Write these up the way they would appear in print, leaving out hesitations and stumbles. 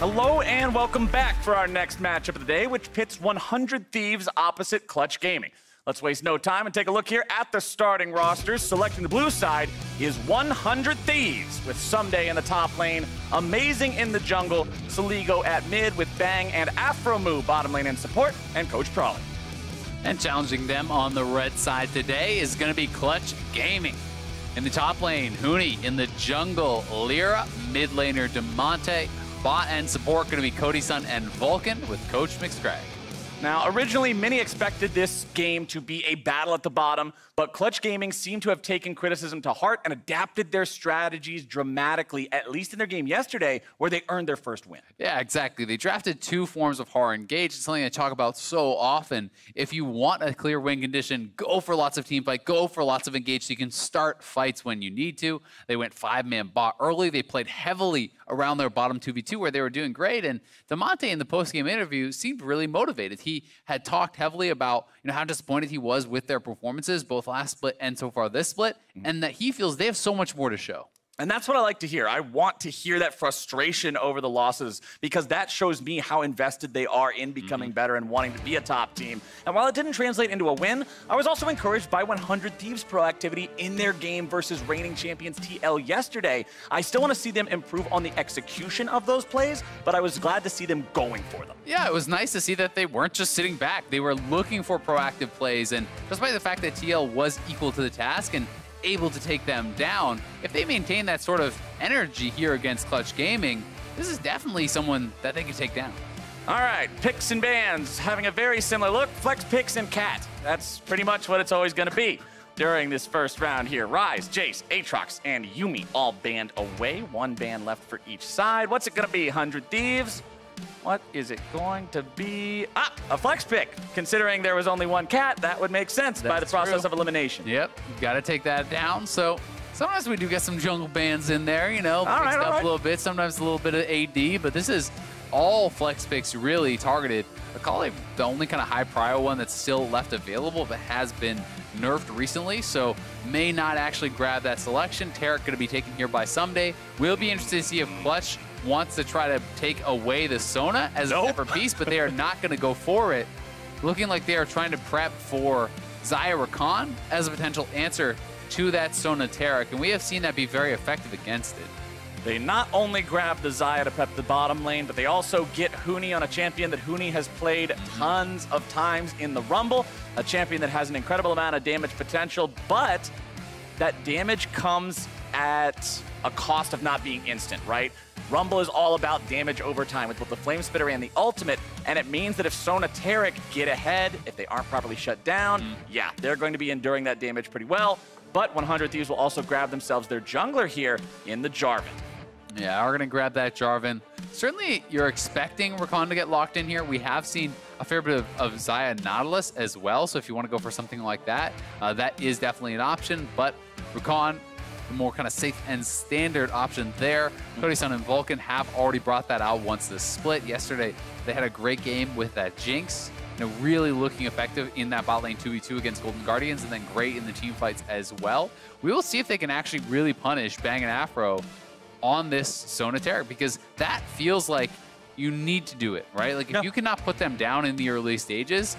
Hello and welcome back for our next matchup of the day, which pits 100 Thieves opposite Clutch Gaming. Let's waste no time and take a look here at the starting rosters. Selecting the blue side is 100 Thieves with Someday in the top lane, Amazing in the jungle, Saligo at mid with Bang and Afromoo bottom lane in support, and Coach Prawley. And challenging them on the red side today is going to be Clutch Gaming. In the top lane, Huni. In the jungle, Lyra. Mid laner, Demonte. Bot and support going to be Cody Sun and Vulcan with Coach McScrag. Now, originally, many expected this game to be a battle at the bottom, but Clutch Gaming seemed to have taken criticism to heart and adapted their strategies dramatically, at least in their game yesterday, where they earned their first win. Yeah, exactly. They drafted two forms of horror engage. It's something I talk about so often. If you want a clear win condition, go for lots of team fight, go for lots of engage so you can start fights when you need to. They went 5-man bot early. They played heavily around their bottom 2v2 where they were doing great. And Demonte in the post-game interview seemed really motivated. He had talked heavily about how disappointed he was with their performances, both last split and so far this split, and that he feels they have so much more to show. And that's what I like to hear. I want to hear that frustration over the losses because that shows me how invested they are in becoming better and wanting to be a top team. And while it didn't translate into a win, I was also encouraged by 100 Thieves' proactivity in their game versus reigning champions TL yesterday. I still want to see them improve on the execution of those plays, but I was glad to see them going for them. Yeah, it was nice to see that they weren't just sitting back. They were looking for proactive plays, and despite the fact that TL was equal to the task and able to take them down, if they maintain that sort of energy here against Clutch Gaming, this is definitely someone that they can take down. All right, picks and bans having a very similar look. Flex, picks, and cat. That's pretty much what it's always going to be during this first round here. Ryze, Jace, Aatrox, and Yuumi all banned away. One ban left for each side. What's it going to be, 100 Thieves? What is it going to be? A flex pick. Considering there was only one cat, that would make sense by the process of elimination. Yep, you got to take that down. So sometimes we do get some jungle bans in there, mixed up a little bit. Sometimes a little bit of AD, but this is all flex picks really targeted. Akali, the only kind of high prio one that's still left available, but has been nerfed recently, so may not actually grab that selection. Taric going to be taken here by Someday. We'll be interested to see if Clutch wants to try to take away the Sona as a separate piece, but they are not going to go for it. Looking like they are trying to prep for Xayah Rakan as a potential answer to that Sona Taric, and we have seen that be very effective against it. They not only grab the Xayah to prep the bottom lane, but they also get Huni on a champion that Huni has played tons of times in the Rumble, a champion that has an incredible amount of damage potential, but that damage comes at a cost of not being instant, right? Rumble is all about damage over time with both the Flame Spitter and the ultimate, and it means that if Sona Taric get ahead, if they aren't properly shut down, yeah, they're going to be enduring that damage pretty well, but 100 Thieves will also grab themselves their jungler here in the Jarvan. Yeah, we're going to grab that Jarvan. Certainly, you're expecting Rakan to get locked in here. We have seen a fair bit of Xayah Nautilus as well, so if you want to go for something like that, that is definitely an option, but Rakan, the more kind of safe and standard option there. Cody Sun and Vulcan have already brought that out once this split. Yesterday, they had a great game with that Jinx, really looking effective in that bot lane 2v2 against Golden Guardians, and then great in the team fights as well. We will see if they can actually really punish Bang and Afro on this Sona Taric, because that feels like you need to do it, right? Like, if you cannot put them down in the early stages,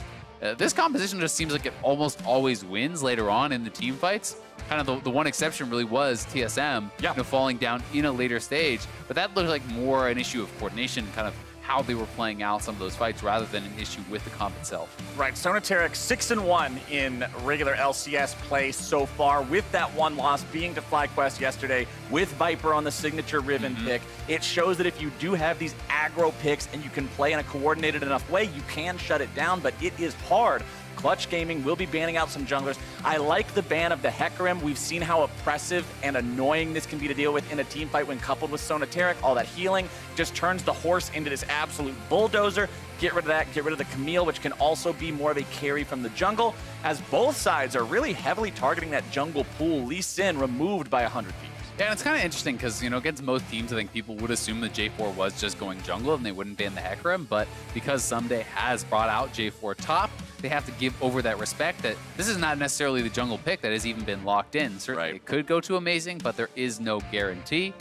this composition just seems like it almost always wins later on in the team fights. Kind of the one exception really was TSM, falling down in a later stage, but that looked like more an issue of coordination, kind of how they were playing out some of those fights rather than an issue with the comp itself. Right, Sona Taric 6-1 in regular LCS play so far, with that one loss being to FlyQuest yesterday, with Viper on the signature Riven pick. It shows that if you do have these aggro picks and you can play in a coordinated enough way, you can shut it down, but it is hard. Clutch Gaming will be banning out some junglers. I like the ban of the Hecarim. We've seen how oppressive and annoying this can be to deal with in a team fight when coupled with Sona Taric. All that healing just turns the horse into this absolute bulldozer. Get rid of that, get rid of the Camille, which can also be more of a carry from the jungle, as both sides are really heavily targeting that jungle pool. Lee Sin removed by 100 Thieves. Yeah, and it's kind of interesting because, against most teams, I think people would assume that J4 was just going jungle and they wouldn't ban the Hecarim, but because Someday has brought out J4 top, they have to give over that respect that this is not necessarily the jungle pick that has even been locked in. Certainly it could go to Amazing, but there is no guarantee.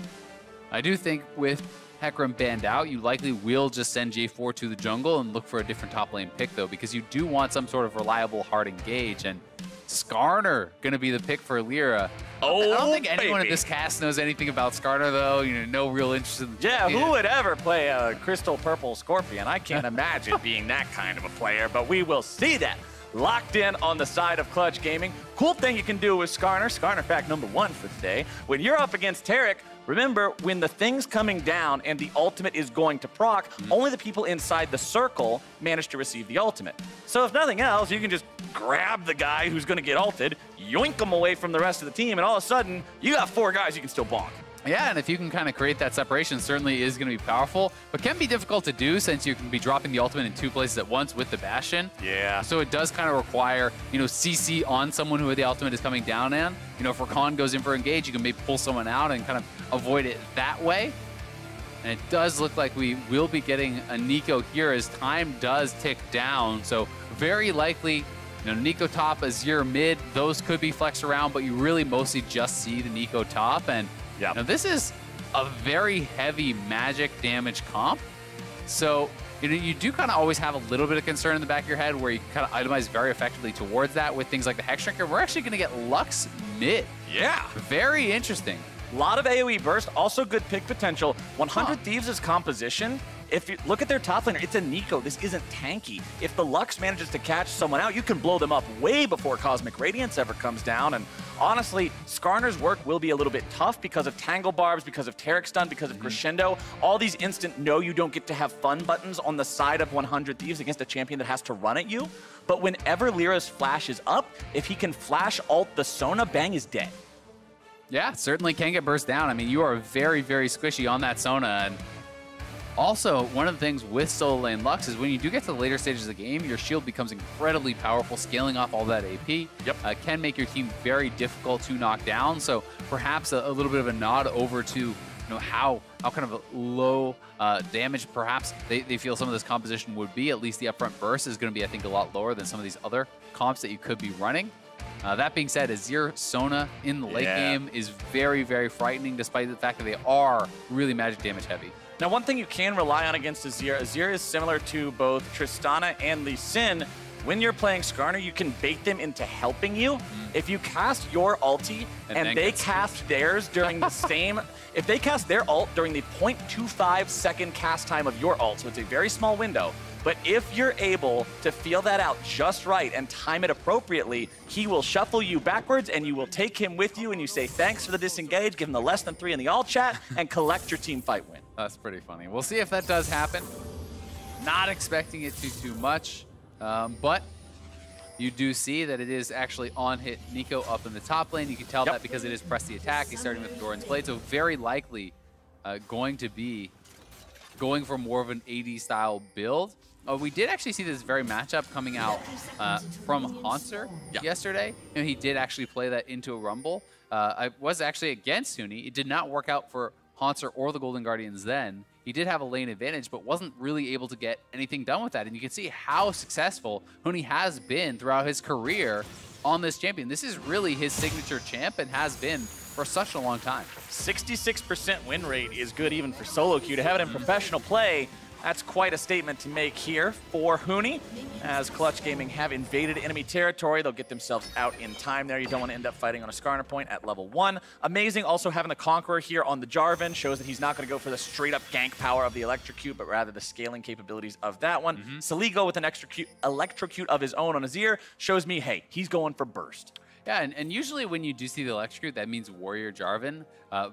I do think with Hecarim banned out, you likely will just send J4 to the jungle and look for a different top lane pick, though, because you do want some sort of reliable hard engage, and Skarner going to be the pick for Lyra. Oh, I don't think anyone in this cast knows anything about Skarner, though. You know, no real interest in the Yeah, who would ever play a Crystal Purple Scorpion? I can't imagine being that kind of a player, but we will see that. Locked in on the side of Clutch Gaming. Cool thing you can do with Skarner fact number 1 for today. When you're up against Taric, remember, when the thing's coming down and the ultimate is going to proc, only the people inside the circle manage to receive the ultimate. So if nothing else, you can just grab the guy who's going to get ulted, yoink him away from the rest of the team, and all of a sudden, you got 4 guys you can still bonk. Yeah, and if you can kind of create that separation, certainly is going to be powerful, but can be difficult to do since you can be dropping the ultimate in 2 places at once with the Bastion. Yeah. So it does kind of require, you know, CC on someone who the ultimate is coming down in. You know, if Rakan goes in for engage, you can maybe pull someone out and kind of avoid it that way. And it does look like we will be getting a Nico here as time does tick down. So very likely, you know, Nico top, Azir mid, those could be flexed around, but you really mostly just see the Nico top. And yeah. now, this is a very heavy magic damage comp. So, you know, you do kind of always have a little bit of concern in the back of your head where you kind of itemize very effectively towards that with things like the Hex Shrinker. We're actually going to get Lux mid. Yeah. Very interesting. A lot of AoE burst, also good pick potential. 100 Thieves' composition, if you look at their top laner, it's a Nico. This isn't tanky. If the Lux manages to catch someone out, you can blow them up way before Cosmic Radiance ever comes down. And honestly, Skarner's work will be a little bit tough because of Tangle Barbs, because of Taric Stun, because of Crescendo. All these instant no, you don't get to have fun buttons on the side of 100 Thieves against a champion that has to run at you. But whenever Lyra's flash is up, if he can flash ult the Sona, Bang is dead. Yeah, certainly can get burst down. I mean, you are very, very squishy on that Sona. And also, one of the things with solo lane Lux is when you do get to the later stages of the game, your shield becomes incredibly powerful, scaling off all that AP. Yep. Can make your team very difficult to knock down. So perhaps a little bit of a nod over to, you know, how kind of a low damage perhaps they feel some of this composition would be. At least the upfront burst is going to be, I think, a lot lower than some of these other comps that you could be running. That being said, Azir Sona in the late game is very, very frightening, despite the fact that they are really magic damage heavy. Now, one thing you can rely on against Azir, Azir is similar to both Tristana and Lee Sin. When you're playing Skarner, you can bait them into helping you. If you cast your ulti and they cast theirs during the same, if they cast their ult during the 0.25 second cast time of your ult, so it's a very small window, but if you're able to feel that out just right and time it appropriately, he will shuffle you backwards and you will take him with you and you say thanks for the disengage, give him the less than 3 in the all chat, and collect your team fight win. That's pretty funny. We'll see if that does happen. Not expecting it to too much, but you do see that it is actually on hit Nico up in the top lane. You can tell that because it is press the attack. He's starting with Doran's Blade, so very likely going to be going for more of an AD style build. We did actually see this very matchup coming out from Haunter yesterday. You know, he did actually play that into a Rumble. I was actually against Huni. It did not work out for Haunter or the Golden Guardians then. He did have a lane advantage, but wasn't really able to get anything done with that. And you can see how successful Huni has been throughout his career on this champion. This is really his signature champ and has been for such a long time. 66% win rate is good even for solo queue. To have it in professional play, that's quite a statement to make here for Huni. As Clutch Gaming have invaded enemy territory, they'll get themselves out in time there. You don't want to end up fighting on a Skarner point at level 1. Amazing also having the Conqueror here on the Jarvan. Shows that he's not going to go for the straight up gank power of the Electrocute, but rather the scaling capabilities of that one. Saligo with an Electrocute of his own on Azir shows me, hey, he's going for burst. Yeah, and usually when you do see the Electrocute, that means Warrior Jarvan.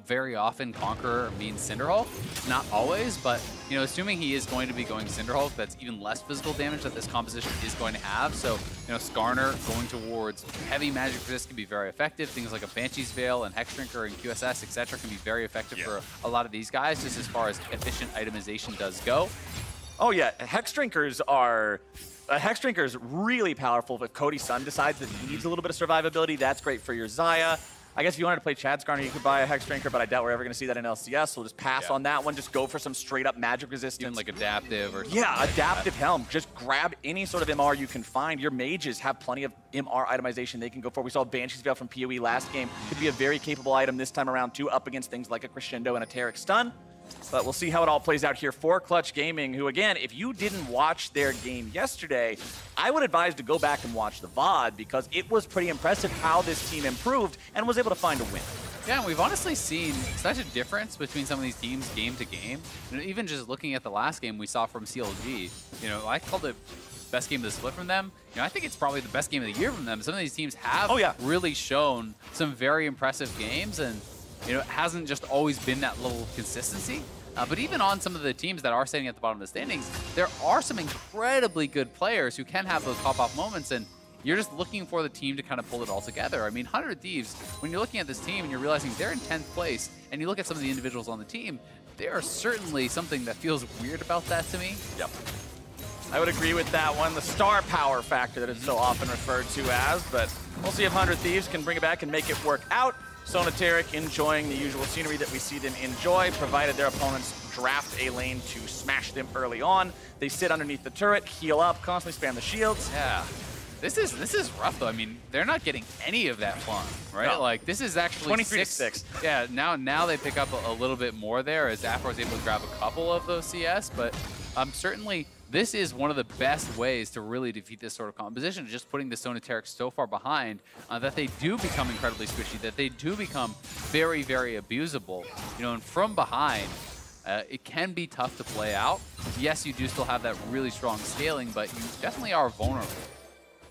Very often Conqueror means Cinderhulk. Not always, but you know, assuming he is going to be going Cinderhulk, that's even less physical damage that this composition is going to have. So, you know, Skarner going towards heavy magic resist can be very effective. Things like a Banshee's Veil and Hex Shrinker and QSS, etc. can be very effective for a lot of these guys, just as far as efficient itemization does go. Oh yeah, Hex Drinkers are... Hex Drinker is really powerful if Cody Sun decides that he needs a little bit of survivability. That's great for your Xayah. I guess if you wanted to play Chad Skarner, you could buy a Hex Drinker, but I doubt we're ever going to see that in LCS, so we'll just pass on that one. Just go for some straight-up magic resistance. Even like adaptive or something. Yeah, adaptive helm. Just grab any sort of MR you can find. Your mages have plenty of MR itemization they can go for. We saw Banshee's Veil from PoE last game. Could be a very capable item this time around, too, up against things like a Crescendo and a Taric Stun. But we'll see how it all plays out here for Clutch Gaming, who, again, if you didn't watch their game yesterday, I would advise to go back and watch the VOD because it was pretty impressive how this team improved and was able to find a win. Yeah, and we've honestly seen such a difference between some of these teams game to game. You know, even just looking at the last game we saw from CLG, you know, I called it best game of the split from them. You know, I think it's probably the best game of the year from them. Some of these teams have really shown some very impressive games, and you know, it hasn't just always been that level of consistency. But even on some of the teams that are sitting at the bottom of the standings, there are some incredibly good players who can have those pop-off moments, and you're just looking for the team to kind of pull it all together. I mean, 100 Thieves, when you're looking at this team and you're realizing they're in 10th place, and you look at some of the individuals on the team, there are certainly something that feels weird about that to me. Yep. I would agree with that one. The star power factor that it's so often referred to as, but we'll see if 100 Thieves can bring it back and make it work out. Sonateric enjoying the usual scenery that we see them enjoy, provided their opponents draft a lane to smash them early on. They sit underneath the turret, heal up, constantly spam the shields. Yeah. This is rough, though. I mean, they're not getting any of that fun, right? No. Like, this is actually 23 to 6. Yeah, now they pick up a little bit more there as Afro is able to grab a couple of those CS, but certainly this is one of the best ways to really defeat this sort of composition, just putting the Sonateric so far behind that they do become incredibly squishy, that they do become very, very abusable. You know, and from behind, it can be tough to play out. Yes, you do still have that really strong scaling, but you definitely are vulnerable.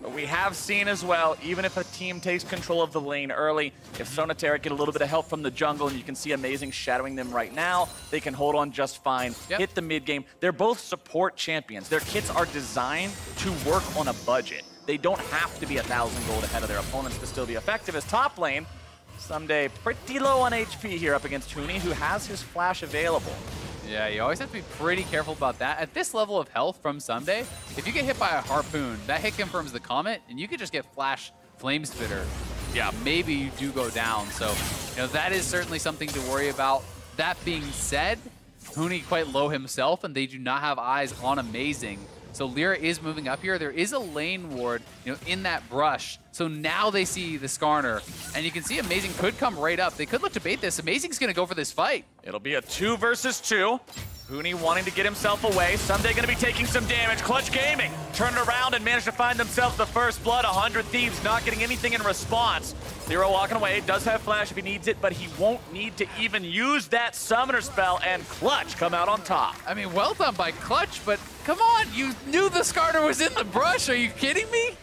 But we have seen as well, even if a team takes control of the lane early, if Sonateric get a little bit of help from the jungle, and you can see Amazing shadowing them right now, they can hold on just fine, hit the mid game. They're both support champions. Their kits are designed to work on a budget. They don't have to be 1,000 gold ahead of their opponents to still be effective as top lane. Someday pretty low on HP here up against Huni, who has his flash available. Yeah, you always have to be pretty careful about that. At this level of health from Someday, if you get hit by a harpoon, that hit confirms the comet, and you could just get flash flame spitter. Yeah, maybe you do go down. So, you know, that is certainly something to worry about. That being said, Huni quite low himself, and they do not have eyes on Amazing. So Lyra is moving up here. There is a lane ward, you know, in that brush. So now they see the Skarner, and you can see Amazing could come right up. They could look to bait this. Amazing's going to go for this fight. It'll be a 2 versus 2. Huni wanting to get himself away. Someday going to be taking some damage. Clutch Gaming turned around and managed to find themselves the first blood. 100 Thieves not getting anything in response. Lyra walking away. Does have flash if he needs it, but he won't need to even use that summoner spell, and Clutch come out on top. I mean, well done by Clutch, but come on, you knew the Skarner was in the brush. Are you kidding me?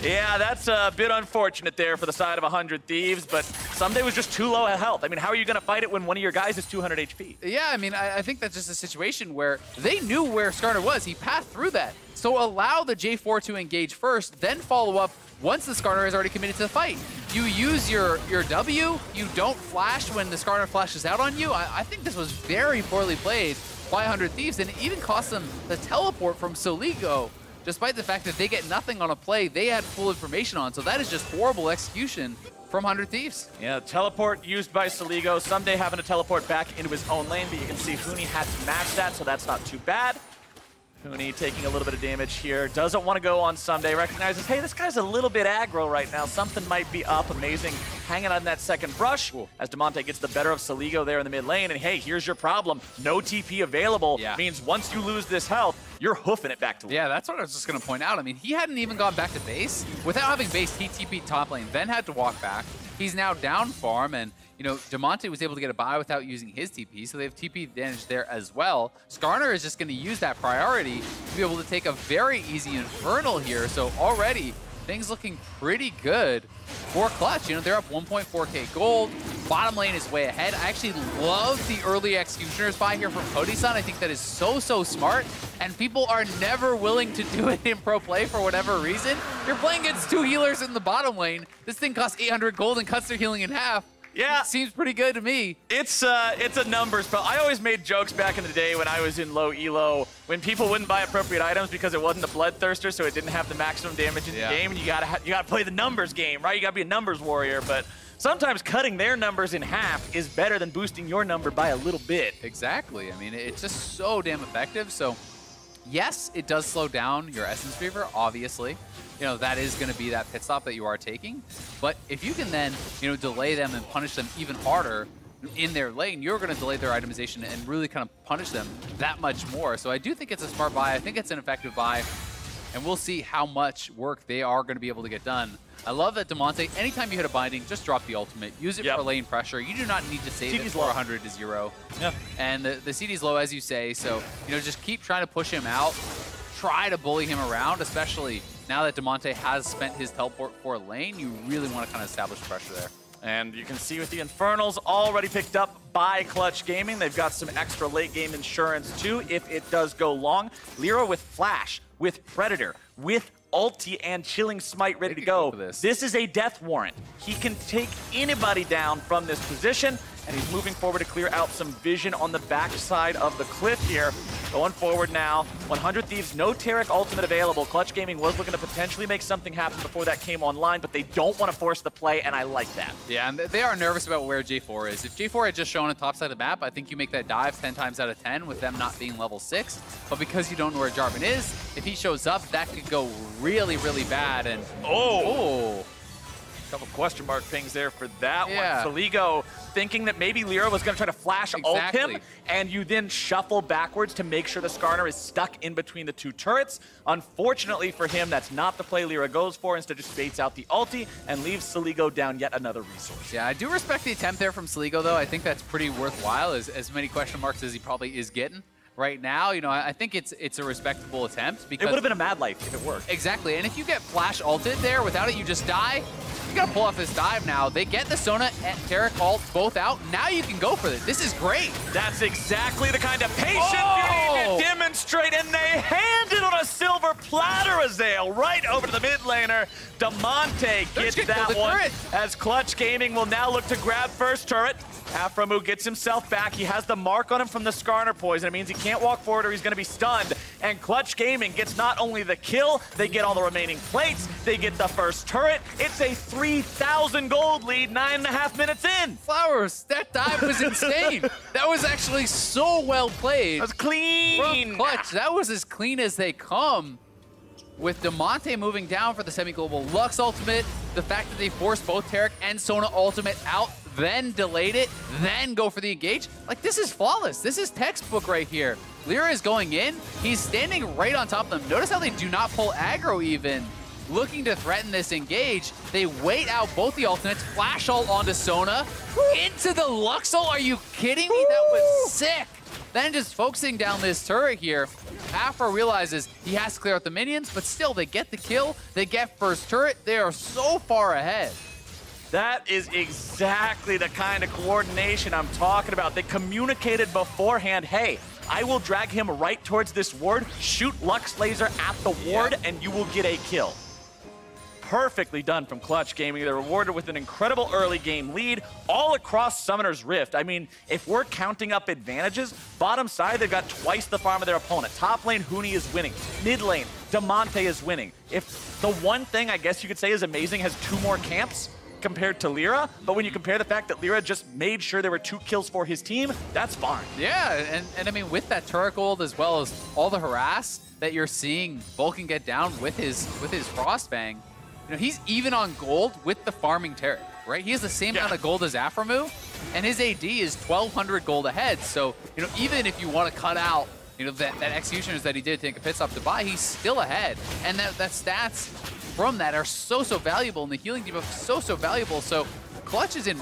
Yeah, that's a bit unfortunate there for the side of 100 Thieves, but Someday was just too low at health. I mean, how are you going to fight it when one of your guys is 200 HP? Yeah, I mean, I think that's just a situation where they knew where Skarner was. He passed through that. So allow the J4 to engage first, then follow up once the Skarner is already committed to the fight. You use your W, you don't flash when the Skarner flashes out on you. I think this was very poorly played by 100 Thieves, and it even cost them the teleport from Soligo. Despite the fact that they get nothing on a play they had full information on. So that is just horrible execution from 100 Thieves. Yeah, teleport used by Soligo. Someday having to teleport back into his own lane, but you can see Huni had to match that, so that's not too bad. Huni taking a little bit of damage here. Doesn't want to go on Someday. Recognizes, hey, this guy's a little bit aggro right now. Something might be up. Amazing hanging on that second brush. Ooh. As Demonte gets the better of Soligo there in the mid lane. And hey, here's your problem. No TP available. Yeah. Means once you lose this health, you're hoofing it back to lane. Yeah, that's what I was just going to point out. I mean, he hadn't even gone back to base. Without having base, he TP'd top lane, then had to walk back. He's now down farm, and you know, Demonte was able to get a buy without using his TP, so they have TP advantage there as well. Skarner is just going to use that priority to be able to take a very easy Infernal here, so already things looking pretty good for Clutch. You know, they're up 1.4k gold. Bottom lane is way ahead. I actually love the early Executioner's buy here from Cody-san. I think that is so smart, and people are never willing to do it in pro play for whatever reason. You're playing against 2 healers in the bottom lane. This thing costs 800 gold and cuts their healing in half. Yeah. Seems pretty good to me. It's a numbers spell. I always made jokes back in the day when I was in low elo when people wouldn't buy appropriate items because it wasn't a bloodthirster, so it didn't have the maximum damage in the game, and you gotta play the numbers game, right? You gotta be a numbers warrior, but sometimes cutting their numbers in half is better than boosting your number by a little bit. Exactly. I mean, it's just so damn effective. So yes, it does slow down your Essence Reaver, obviously. You know, that is going to be that pit stop that you are taking. But if you can then, you know, delay them and punish them even harder, in their lane, you're going to delay their itemization and really kind of punish them that much more. So I do think it's a smart buy. I think it's an effective buy. And we'll see how much work they are going to be able to get done. I love that Damonte, anytime you hit a binding, just drop the ultimate. Use it for lane pressure. You do not need to save it for 100 to 0. Yep. And the CD's low, as you say. So, just keep trying to push him out. Try to bully him around, especially now that Damonte has spent his teleport for a lane. You really want to kind of establish pressure there. And you can see with the Infernals already picked up by Clutch Gaming. They've got some extra late game insurance too if it does go long. Lyra with Flash, with Predator, with ulti and Chilling Smite ready to go. This is a death warrant. He can take anybody down from this position, and he's moving forward to clear out some vision on the backside of the cliff here. Going forward now, 100 Thieves, no Taric ultimate available. Clutch Gaming was looking to potentially make something happen before that came online, but they don't want to force the play, and I like that. Yeah, and they are nervous about where J4 is. If J4 had just shown on top side of the map, I think you make that dive 10 times out of 10 with them not being level 6. But because you don't know where Jarvan is, if he shows up, that could go really, really bad. And couple question mark pings there for that one. Soligo thinking that maybe Lyra was going to try to flash ult him, and you then shuffle backwards to make sure the Skarner is stuck in between the two turrets. Unfortunately for him, that's not the play Lyra goes for. Instead, just baits out the ulti and leaves Soligo down yet another resource. Yeah, I do respect the attempt there from Soligo, though. I think that's pretty worthwhile, as many question marks as he probably is getting right now. I think it's a respectable attempt because it would have been a mad life if it worked. Exactly, and if you get flash ulted there, without it, you just die. You gotta pull off this dive now. They get the Sona and Taric ult both out. Now you can go for it. This is great. That's exactly the kind of patience you need to demonstrate, and they hand it on a silver platter, Azael, right over to the mid laner. Damonte gets that one, as Clutch Gaming will now look to grab first turret. Aphromoo gets himself back. He has the mark on him from the Skarner poison. It means he can't walk forward or he's going to be stunned. And Clutch Gaming gets not only the kill, they get all the remaining plates, they get the first turret. It's a 3,000 gold lead 9.5 minutes in. Flowers, that dive was insane. That was actually so well played. That was clean. From Clutch, that was as clean as they come. With Damonte moving down for the semi-global Lux ultimate, the fact that they forced both Taric and Sona ultimate out, then delayed it, then go for the engage. Like, this is flawless. This is textbook right here. Lyra is going in. He's standing right on top of them. Notice how they do not pull aggro even. Looking to threaten this engage. They wait out both the alternates. Flash ult onto Sona. Into the Lux ult. Are you kidding me? That was sick. Then just focusing down this turret here. Afro realizes he has to clear out the minions, but still they get the kill. They get first turret. They are so far ahead. That is exactly the kind of coordination I'm talking about. They communicated beforehand, hey, I will drag him right towards this ward, shoot Lux Laser at the ward, and you will get a kill. Perfectly done from Clutch Gaming. They're rewarded with an incredible early game lead all across Summoner's Rift. I mean, if we're counting up advantages, bottom side, they've got twice the farm of their opponent. Top lane, Huni is winning. Mid lane, Damonte is winning. If the one thing I guess you could say is amazing has 2 more camps compared to Lyra, but when you compare the fact that Lyra just made sure there were 2 kills for his team, that's fine. Yeah, and I mean, with that turret gold as well as all the harass that you're seeing Vulcan get down with his Frostfang, he's even on gold with the farming Taric, right? He has the same amount of gold as Aphromoo, and his AD is 1,200 gold ahead. So, even if you want to cut out, that executioners that he did take a pit stop to buy, he's still ahead. And that stats from that are so valuable, and the healing debuff is so valuable. So, Clutch is in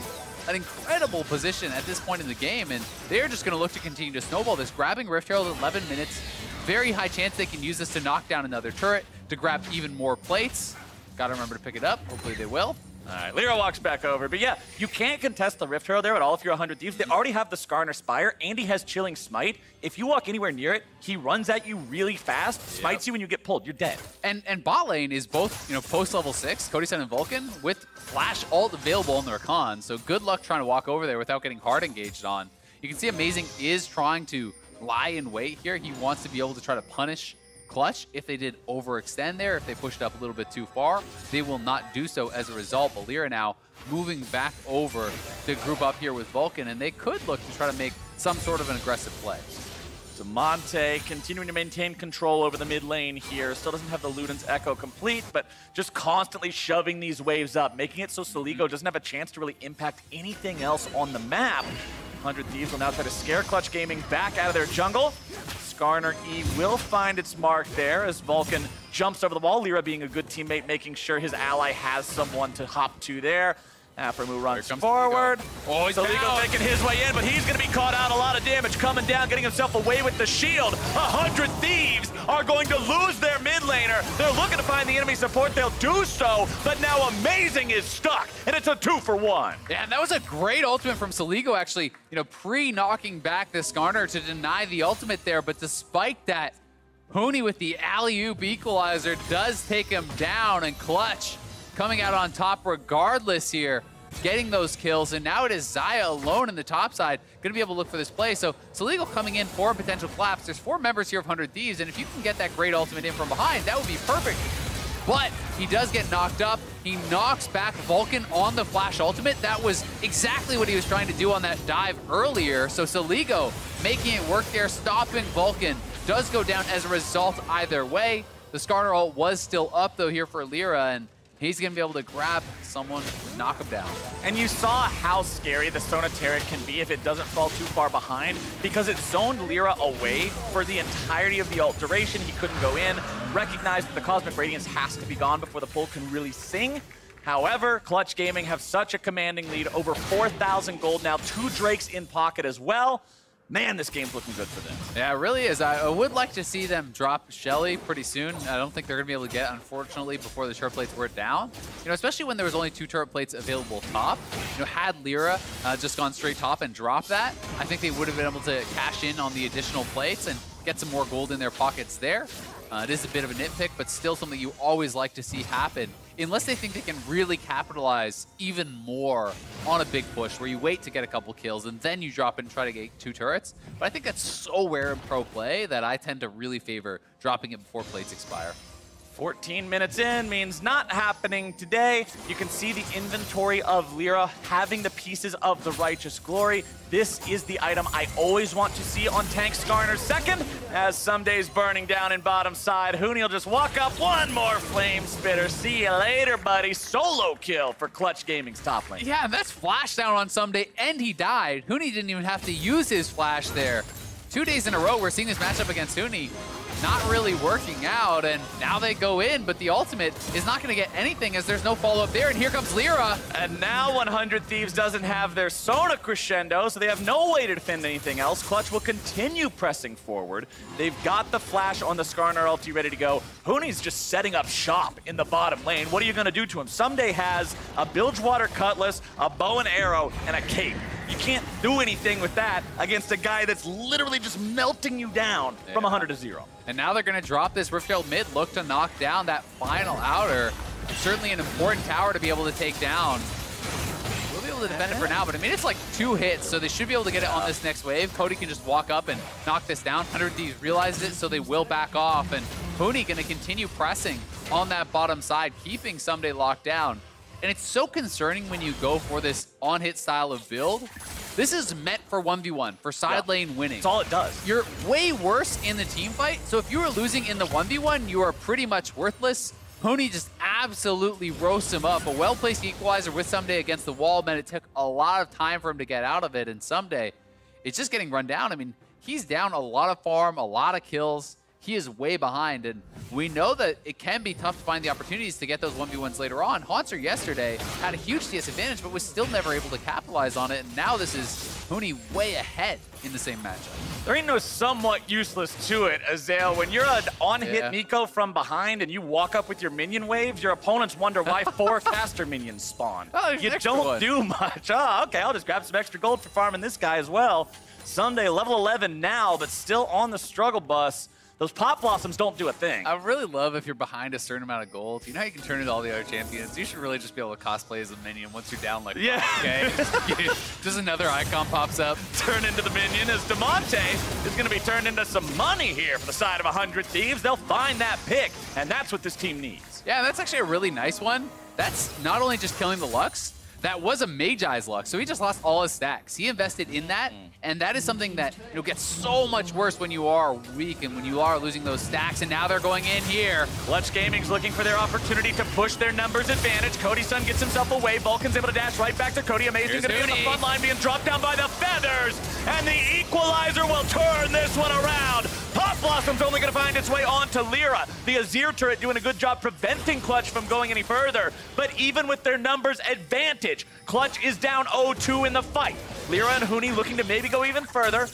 an incredible position at this point in the game, and they're just going to look to continue to snowball this. Grabbing Rift Herald at 11 minutes, very high chance they can use this to knock down another turret, to grab even more plates. Gotta remember to pick it up. Hopefully they will. All right, Lyra walks back over. But yeah, you can't contest the Rift Herald there at all if you're 100 Thieves. They already have the Skarner Spire, and he has Chilling Smite. If you walk anywhere near it, he runs at you really fast, smites you when you get pulled. You're dead. And bot lane is both, post level 6, Cody Sun and Vulcan, with Flash ult available in their con. So good luck trying to walk over there without getting hard engaged on. You can see Amazing is trying to lie in wait here. He wants to be able to try to punish Clutch. If they did overextend there, if they pushed up a little bit too far, they will not do so as a result. But Lyra now moving back over to group up here with Vulcan, and they could look to try to make some sort of an aggressive play. Demonte continuing to maintain control over the mid lane here. Still doesn't have the Luden's Echo complete, but just constantly shoving these waves up, making it so Soligo doesn't have a chance to really impact anything else on the map. 100 Thieves will now try to scare Clutch Gaming back out of their jungle. Skarner E will find its mark there as Vulcan jumps over the wall. Lyra being a good teammate, making sure his ally has someone to hop to there. Aphromoo runs forward. Oh, he's Soligo making his way in, but he's going to be caught out. A lot of damage coming down, getting himself away with the shield. 100 Thieves are going to lose their mid laner. They're looking to find the enemy support. They'll do so, but now Amazing is stuck, and it's a 2-for-1. Yeah, and that was a great ultimate from Soligo, actually, pre-knocking back this Skarner to deny the ultimate there, but despite that, Huni with the alley-oop equalizer does take him down, and Clutch coming out on top regardless here, getting those kills, and now it is Xayah alone in the top side, going to be able to look for this play. So Soligo coming in for a potential collapse. There's 4 members here of 100 Thieves, and if you can get that great ultimate in from behind, that would be perfect. But he does get knocked up. He knocks back Vulcan on the flash ultimate. That was exactly what he was trying to do on that dive earlier. So Soligo making it work there, stopping Vulcan. Does go down as a result either way. The Skarner ult was still up, though, here for Lyra, and he's going to be able to grab someone, knock him down. And you saw how scary the Sona Turret can be if it doesn't fall too far behind, because it zoned Lyra away for the entirety of the ult duration. He couldn't go in. Recognized that the Cosmic Radiance has to be gone before the pull can really sing. However, Clutch Gaming have such a commanding lead, over 4,000 gold now, 2 Drakes in pocket as well. Man, this game's looking good for them. Yeah, it really is. I would like to see them drop Shelly pretty soon. I don't think they're going to be able to get, unfortunately, before the turret plates were down. Especially when there was only 2 turret plates available top. Had Lyra just gone straight top and dropped that, I think they would have been able to cash in on the additional plates and get some more gold in their pockets there. It is a bit of a nitpick, but still something you always like to see happen, unless they think they can really capitalize even more on a big push where you wait to get a couple kills and then you drop it and try to get 2 turrets. But I think that's so rare in pro play that I tend to really favor dropping it before plates expire. 14 minutes in means not happening today. You can see the inventory of Lyra having the pieces of the Righteous Glory. This is the item I always want to see on Tank Skarner's second, as Someday's burning down in bottom side. Huni will just walk up, one more Flame Spitter. See you later, buddy. Solo kill for Clutch Gaming's top lane. Yeah, that's flash down on Someday, and he died. Huni didn't even have to use his flash there. 2 days in a row, we're seeing this matchup against Huni not really working out, and now they go in, but the ultimate is not going to get anything as there's no follow-up there, and here comes Lyra. And now 100 Thieves doesn't have their Sona crescendo, so they have no way to defend anything else. Clutch will continue pressing forward. They've got the flash on the Skarner ulti ready to go. Huni's just setting up shop in the bottom lane. What are you going to do to him? Someday has a Bilgewater Cutlass, a bow and arrow, and a cape. You can't do anything with that against a guy that's literally just melting you down from 100 to 0. And now they're going to drop this Riftgeld mid, look to knock down that final outer. Certainly an important tower to be able to take down. We'll be able to defend it for now, but I mean, it's like 2 hits, so they should be able to get it on this next wave. Cody can just walk up and knock this down. 100 Thieves realizes it, so they will back off. And Huni going to continue pressing on that bottom side, keeping Someday locked down. And it's so concerning when you go for this on-hit style of build. This is meant for 1v1, for side lane winning. That's all it does. You're way worse in the team fight, so if you are losing in the 1v1, you are pretty much worthless. Huni just absolutely roasts him up. A well-placed equalizer with Someday against the wall meant it took a lot of time for him to get out of it, and Someday, it's just getting run down. I mean, he's down a lot of farm, a lot of kills. He is way behind, and we know that it can be tough to find the opportunities to get those 1v1s later on. Haunter yesterday had a huge CS advantage, but was still never able to capitalize on it, and now this is Huni way ahead in the same matchup. There ain't no somewhat useless to it, Azael. When you're an on-hit Nico from behind and you walk up with your minion waves, your opponents wonder why 4 caster minions spawn. Oh, you don't do much. Oh, okay, I'll just grab some extra gold for farming this guy as well. Someday, level 11 now, but still on the struggle bus. Those pop blossoms don't do a thing. I really love if you're behind a certain amount of gold. You know how you can turn into all the other champions? You should really just be able to cosplay as a minion once you're down like okay? Just another icon pops up. Turn into the minion as Demonte is going to be turned into some money here for the side of 100 Thieves. They'll find that pick, and that's what this team needs. Yeah, that's actually a really nice one. That's not only just killing the Lux, that was a Magi's luck, so he just lost all his stacks. He invested in that, and that is something that gets so much worse when you are weak and when you are losing those stacks, and now they're going in here. Clutch Gaming's looking for their opportunity to push their numbers advantage. Cody Sun gets himself away. Vulcan's able to dash right back to Cody. Amazing gonna be on the front line, being dropped down by the feathers, and the equalizer will turn this one around. Pop Blossom's only gonna find its way onto Lyra. The Azir turret doing a good job preventing Clutch from going any further, but even with their numbers advantage, Clutch is down 0-2 in the fight. Lyra and Huni looking to maybe go even further.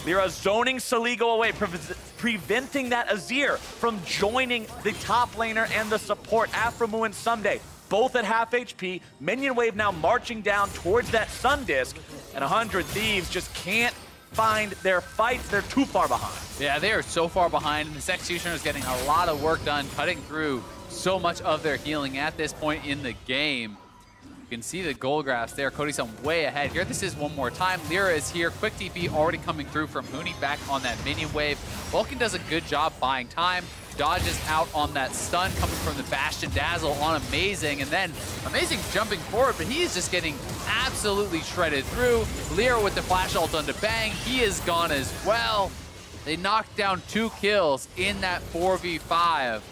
Lyra zoning Saligo away, preventing that Azir from joining the top laner and the support, Aphromoo and Someday, both at half HP. Minion wave now marching down towards that Sun Disc, and 100 Thieves just can't find their fights. They're too far behind. Yeah, they are so far behind, and this Executioner is getting a lot of work done, cutting through so much of their healing at this point in the game. You can see the gold graphs there. Cody Sun way ahead. Here, this is one more time. Lyra is here. Quick TP already coming through from Huni back on that minion wave. Vulcan does a good job buying time. Dodges out on that stun coming from the Bastion Dazzle on Amazing. And then Amazing jumping forward, but he is just getting absolutely shredded through. Lyra with the flash ult onto Bang. He is gone as well. They knocked down 2 kills in that 4v5.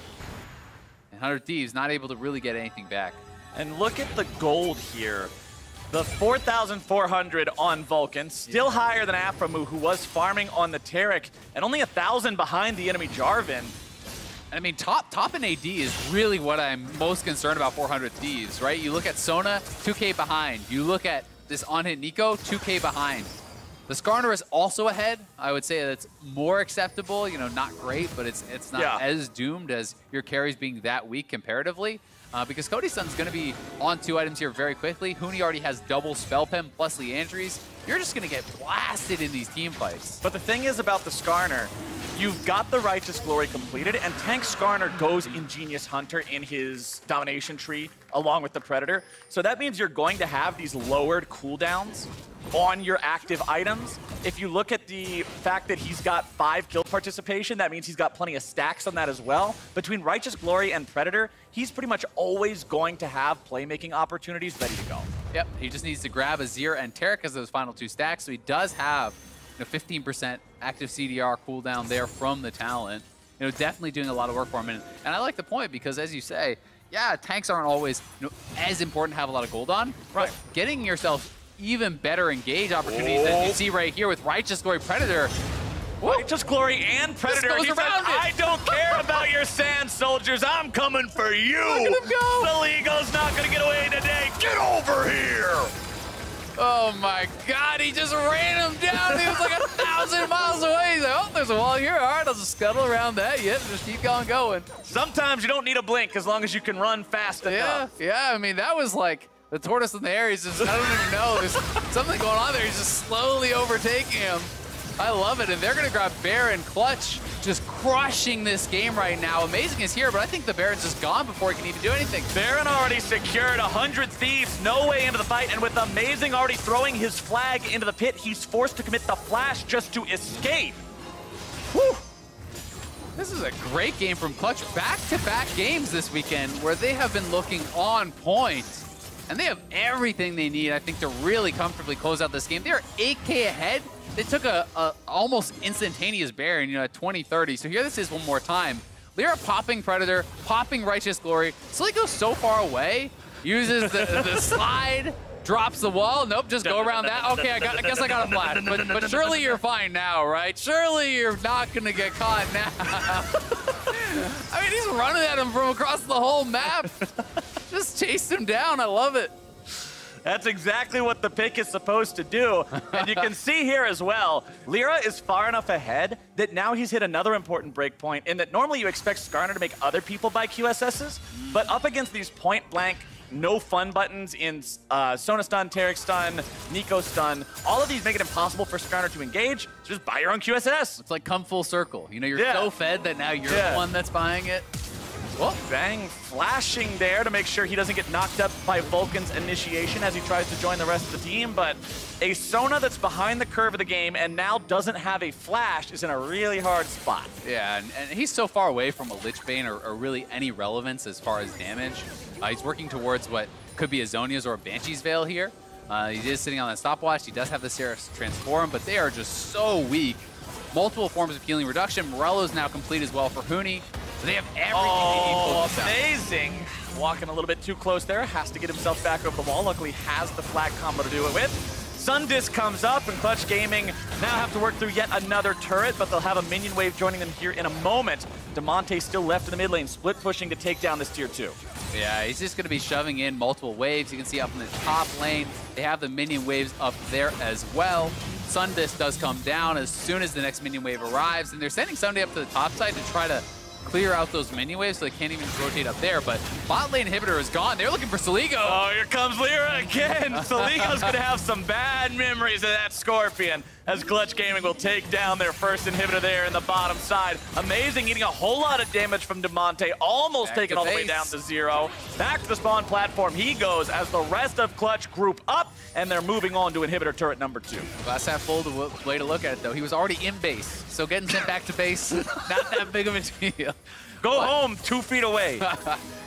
And 100 Thieves not able to really get anything back. And look at the gold here. The 4,400 on Vulcan, still higher than Aphromoo, who was farming on the Taric, and only 1,000 behind the enemy Jarvan. I mean, top in AD is really what I'm most concerned about 400 Thieves, right? You look at Sona, 2K behind. You look at this on-hit Nico, 2K behind. The Skarner is also ahead. I would say that's more acceptable, not great, but it's not as doomed as your carries being that weak comparatively. Because Cody Sun's going to be on 2 items here very quickly. Huni already has double Spell Pen plus Leandries. You're just going to get blasted in these team fights. But the thing is about the Skarner, you've got the Righteous Glory completed, and Tank Skarner goes Ingenious Hunter in his domination tree along with the Predator. So that means you're going to have these lowered cooldowns on your active items. If you look at the fact that he's got 5 kill participation, that means he's got plenty of stacks on that as well. Between Righteous Glory and Predator, he's pretty much always going to have playmaking opportunities ready to go. Yep, he just needs to grab Azir and Taric as those final 2 stacks, so he does have 15% active CDR cooldown there from the talent. Definitely doing a lot of work for him. And I like the point because, as you say, yeah, tanks aren't always as important to have a lot of gold on. Right. But getting yourself even better engage opportunities that you see right here with Righteous Glory Predator. Righteous Glory and Predator. He says, I don't care about your sand soldiers. I'm coming for you. Look at him go. Saligo's not going to get away today. Get over here. Oh my God, he just ran him down. He was like 1,000 miles away. He's like, oh, there's a wall here. All right, I'll just scuttle around that. Yep, just keep going. Sometimes you don't need a blink as long as you can run fast enough. Yeah, I mean, that was like the tortoise in the air. He's just, I don't even know. There's something going on there. He's just slowly overtaking him. I love it, and they're going to grab Baron. Clutch just crushing this game right now. Amazing is here, but I think the Baron's just gone before he can even do anything. Baron already secured 100 Thieves, no way into the fight, and with Amazing already throwing his flag into the pit, he's forced to commit the flash just to escape. Whew. This is a great game from Clutch. Back-to-back games this weekend where they have been looking on point. And they have everything they need, I think, to really comfortably close out this game. They're 8K ahead. They took a almost instantaneous Baron, at 20-30. So here this is one more time. Lyra popping Predator, popping Righteous Glory. Sully goes so far away, uses the slide, drops the wall. Nope, just go around that. Okay, I guess I got a flash. But surely you're fine now, right? Surely you're not going to get caught now. I mean, he's running at him from across the whole map. Just chased him down. I love it. That's exactly what the pick is supposed to do. And you can see here as well, Lyra is far enough ahead that now he's hit another important breakpoint in that normally you expect Skarner to make other people buy QSSs, but up against these point-blank, no fun buttons in Sona stun, Taric stun, Nico stun, all of these make it impossible for Skarner to engage. So just buy your own QSS. It's like come full circle. You're so fed that now you're the one that's buying it. Well, Bang flashing there to make sure he doesn't get knocked up by Vulcan's initiation as he tries to join the rest of the team, but a Sona that's behind the curve of the game and now doesn't have a flash is in a really hard spot. Yeah, and he's so far away from a Lich Bane or really any relevance as far as damage. He's working towards what could be a Zhonya's or a Banshee's Veil here. He is sitting on that stopwatch. He does have the Seraph's Transform, but they are just so weak. Multiple forms of healing reduction. Morello's now complete as well for Huni. So they have everything they need to pull this out. Amazing. Walking a little bit too close there. Has to get himself back over the wall. Luckily has the flag combo to do it with. Sundisk comes up, and Clutch Gaming now have to work through yet another turret, but they'll have a minion wave joining them here in a moment. Damonte still left in the mid lane, split pushing to take down this tier 2. Yeah, he's just going to be shoving in multiple waves. You can see up in the top lane, they have the minion waves up there as well. Sundisk does come down as soon as the next minion wave arrives, and they're sending Sunday up to the top side to try to clear out those minion waves so they can't even rotate up there, but bot lane inhibitor is gone. They're looking for Soligo. Oh, here comes Lyra again. Soligo's going to have some bad memories of that Scorpion as Clutch Gaming will take down their first inhibitor there in the bottom side. Amazing, eating a whole lot of damage from Damonte, almost taken all the way down to 0. Back to the spawn platform he goes as the rest of Clutch group up, and they're moving on to inhibitor turret number 2. Glass half full, the way to look at it, though. He was already in base, so getting sent back to base, not that big of a deal. Go home 2 feet away.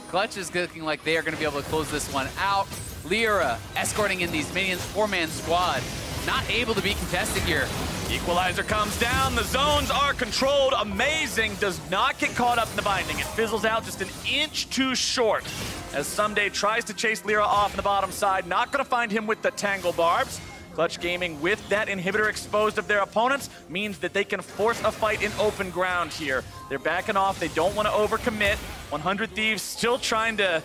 Clutch is looking like they are going to be able to close this one out. Lyra escorting in these minions, 4-man squad. Not able to be contested here. Equalizer comes down. The zones are controlled. Amazing. Does not get caught up in the binding. It fizzles out just an inch too short as Someday tries to chase Lyra off in the bottom side. Not going to find him with the Tangle Barbs. Clutch Gaming, with that inhibitor exposed of their opponents, means that they can force a fight in open ground here. They're backing off. They don't want to overcommit. 100 Thieves still trying to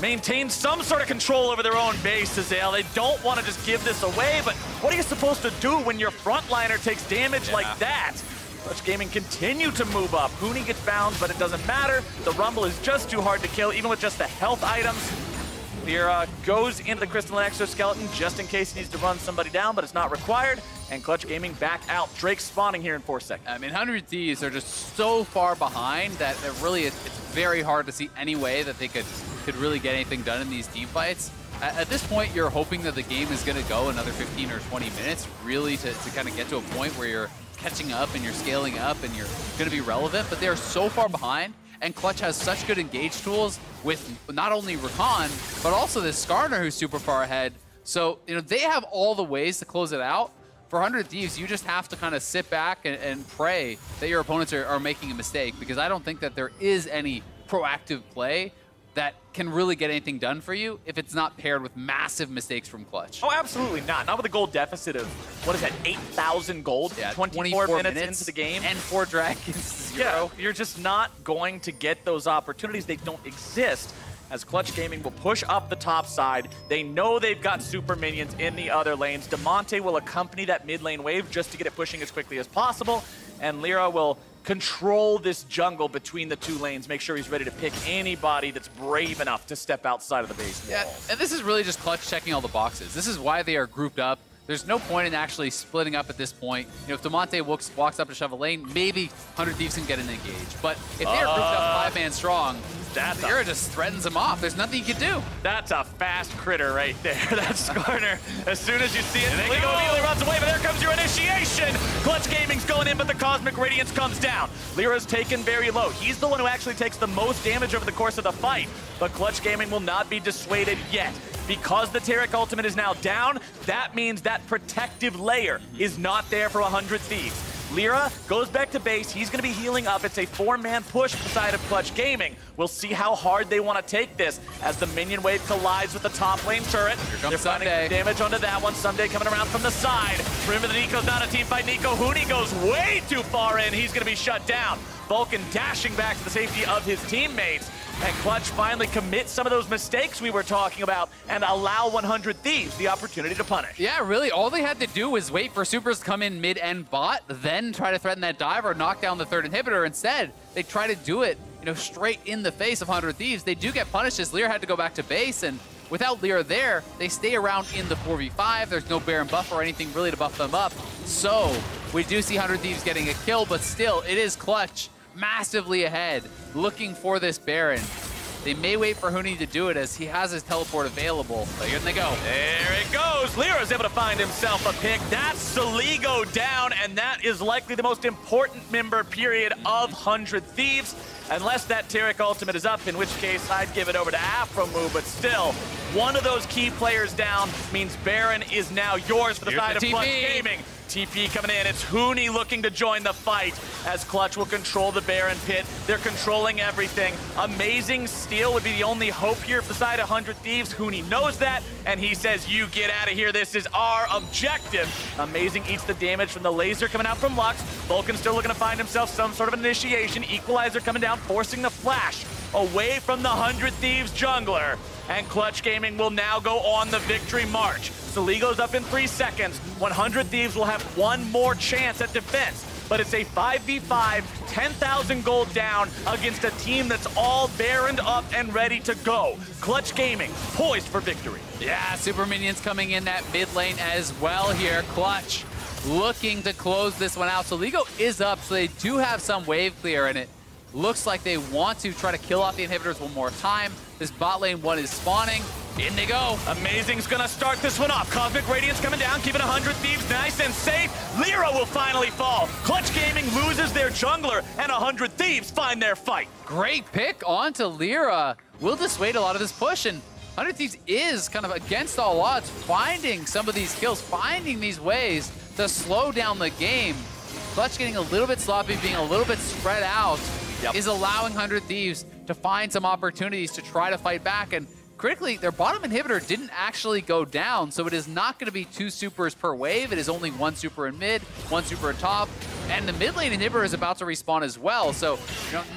maintain some sort of control over their own base, Azale. They don't want to just give this away, but what are you supposed to do when your frontliner takes damage like that? Clutch Gaming continue to move up. Huni gets bound, but it doesn't matter. The Rumble is just too hard to kill, even with just the health items. Lyra goes into the Crystalline Exoskeleton just in case he needs to run somebody down, but it's not required. And Clutch Gaming back out. Drake spawning here in 4 seconds. I mean, 100 Thieves are just so far behind that it's very hard to see any way that they could really get anything done in these team fights. At this point, you're hoping that the game is going to go another 15 or 20 minutes, really to kind of get to a point where you're catching up and you're scaling up and you're going to be relevant, but they are so far behind. And Clutch has such good engage tools with not only Rakan, but also this Skarner who's super far ahead. So, they have all the ways to close it out. For 100 Thieves, you just have to kind of sit back and pray that your opponents are making a mistake, because I don't think that there is any proactive play that can really get anything done for you if it's not paired with massive mistakes from Clutch. Oh, absolutely not. Not with a gold deficit of, what is that, 8,000 gold? Yeah, 24 minutes into the game. And 4 dragons, 0. Yeah, you're just not going to get those opportunities. They don't exist. As Clutch Gaming will push up the top side. They know they've got super minions in the other lanes. Damonte will accompany that mid lane wave just to get it pushing as quickly as possible. And Lyra will control this jungle between the 2 lanes, make sure he's ready to pick anybody that's brave enough to step outside of the base walls. Yeah, and this is really just Clutch checking all the boxes. This is why they are grouped up. There's no point in actually splitting up at this point. If Damonte walks up to shove a lane, maybe 100 Thieves can get an engage. But if they're grouped up 5-man strong, Lyra just threatens him off. There's nothing you can do. That's a fast critter right there. That's Skarner. As soon as you see it, Lego immediately runs away, but there comes your initiation. Clutch Gaming's going in, but the Cosmic Radiance comes down. Lyra's taken very low. He's the one who actually takes the most damage over the course of the fight, but Clutch Gaming will not be dissuaded yet. Because the Taric ultimate is now down, that means that protective layer is not there for 100 Thieves. Lyra goes back to base. He's going to be healing up. It's a 4-man push beside of Clutch Gaming. We'll see how hard they want to take this as the minion wave collides with the top lane turret. They're finding damage onto that one. Someday coming around from the side. Remember that Nico's not a team fight. Nico Huni goes way too far in. He's going to be shut down. Vulcan dashing back to the safety of his teammates. And Clutch finally commits some of those mistakes we were talking about and allow 100 Thieves the opportunity to punish. Yeah, really, all they had to do was wait for supers to come in mid and bot, then try to threaten that dive or knock down the 3rd inhibitor. Instead, they try to do it, straight in the face of 100 Thieves. They do get punished as Lyra had to go back to base, and without Lyra there, they stay around in the 4v5. There's no Baron buff or anything really to buff them up. So we do see 100 Thieves getting a kill, but still, it is Clutch massively ahead, looking for this Baron. They may wait for Huni to do it as he has his teleport available, but here they go. There it goes. Lyra's able to find himself a pick. That's Soligo down, and that is likely the most important member, period, of 100 Thieves. Unless that Taric ultimate is up, in which case I'd give it over to Afromu, but still, one of those key players down means Baron is now yours for the side of Clutch Gaming. TP coming in. It's Huni looking to join the fight as Clutch will control the Baron pit. They're controlling everything. Amazing Steal would be the only hope here for the side of 100 Thieves. Huni knows that, and he says, you get out of here. This is our objective. Amazing eats the damage from the laser coming out from Lux. Vulcan still looking to find himself some sort of initiation. Equalizer coming down, forcing the flash away from the 100 Thieves jungler. And Clutch Gaming will now go on the victory march. Saligo's up in 3 seconds. 100 Thieves will have one more chance at defense. But it's a 5v5, 10,000 gold down against a team that's all baroned up and ready to go. Clutch Gaming, poised for victory. Yeah, super minions coming in that mid lane as well here. Clutch looking to close this one out. Saligo is up, so they do have some wave clear in it. Looks like they want to try to kill off the inhibitors one more time. This bot lane one is spawning. In they go. Amazing's gonna start this one off. Cosmic Radiance coming down, keeping 100 Thieves nice and safe. Lyra will finally fall. Clutch Gaming loses their jungler, and 100 Thieves find their fight. Great pick onto Lyra. Will dissuade a lot of this push, and 100 Thieves is kind of against all odds, finding some of these kills, finding these ways to slow down the game. Clutch getting a little bit sloppy, being a little bit spread out, is allowing 100 Thieves to find some opportunities to try to fight back. And critically, their bottom inhibitor didn't actually go down, so it is not going to be 2 supers per wave. It is only 1 super in mid, 1 super in top, and the mid lane inhibitor is about to respawn as well. So,